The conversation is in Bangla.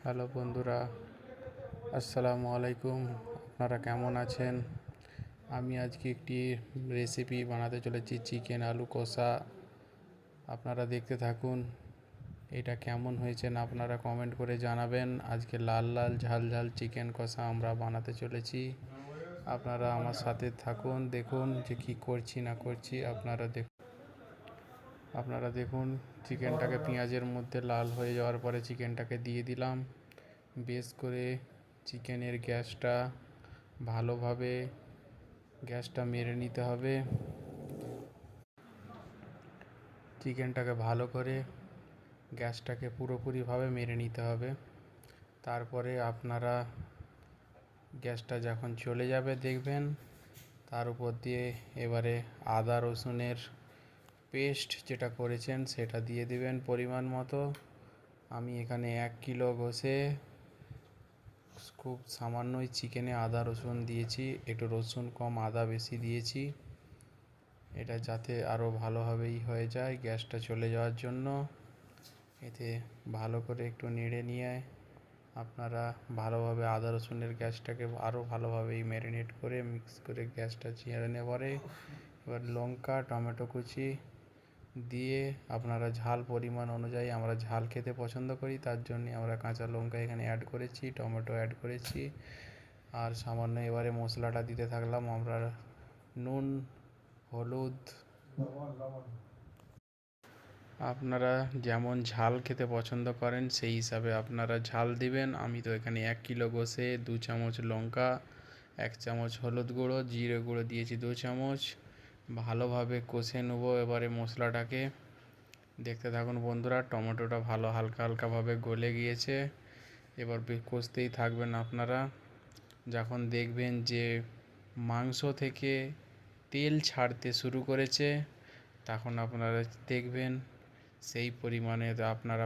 হ্যালো বন্ধুরা, আসসালামু আলাইকুম। আপনারা কেমন আছেন? আমি আজকে একটি রেসিপি বানাতে চলেছি, চিকেন আলু কষা। আপনারা দেখতে থাকুন। এটা কেমন হয়েছে না আপনারা কমেন্ট করে জানাবেন। আজকে লাল লাল ঝাল ঝাল চিকেন কষা আমরা বানাতে চলেছি। আপনারা আমার সাথে থাকুন, দেখুন যে কী করছি না করছি। আপনারা দেখুন, চিকেনটাকে পেঁয়াজের মধ্যে লাল হয়ে যাওয়ার পরে চিকেনটাকে দিয়ে দিলাম। বেশ করে চিকেনের ভালোভাবে গ্যাসটা মেরে নিতে হবে। চিকেনটাকে ভালো করে গ্যাসটাকে পুরোপুরিভাবে মেরে নিতে হবে। তারপরে আপনারা গ্যাসটা যখন চলে যাবে দেখবেন, তার উপর দিয়ে এবারে আদা রসুনের পেস্ট যেটা করেছেন সেটা দিয়ে দেবেন পরিমাণ মতো। আমি এখানে 1 কিলো ঘষে খুব সামান্যই চিকেনে আদা রসুন দিয়েছি, একটু রসুন কম আদা বেশি দিয়েছি, এটা যাতে আরও ভালোভাবেই হয়ে যায় গ্যাসটা চলে যাওয়ার জন্য। এতে ভালো করে একটু নেড়ে নিয়ে আপনারা ভালোভাবে আদা রসুনের গ্যাসটাকে আরও ভালোভাবেই ম্যারিনেট করে মিক্স করে গ্যাসটা ছেড়ে নেওয়ারে এবার লঙ্কা টমেটো কুচি দিয়ে আপনারা ঝাল পরিমাণ অনুযায়ী, আমরা ঝাল খেতে পছন্দ করি তার জন্য আমরা কাঁচা লঙ্কা এখানে অ্যাড করেছি, টমেটো অ্যাড করেছি, আর সামান্য এবারে মশলাটা দিতে থাকলাম আমরা। নুন, হলুদ, আপনারা যেমন ঝাল খেতে পছন্দ করেন সেই হিসাবে আপনারা ঝাল দিবেন। আমি তো এখানে 1 কিলো গোশে 2 চামচ লঙ্কা, 1 চামচ হলুদ গুঁড়ো, জিরে গুঁড়ো দিয়েছি 2 চামচ। ভালোভাবে কষে নেবো এবারে মশলাটাকে। দেখতে থাকুন বন্ধুরা, টমেটোটা ভালো হালকা হালকাভাবে গলে গিয়েছে। এবার কষতেই থাকবেন আপনারা। যখন দেখবেন যে মাংস থেকে তেল ছাড়তে শুরু করেছে, তখন আপনারা দেখবেন সেই পরিমাণে আপনারা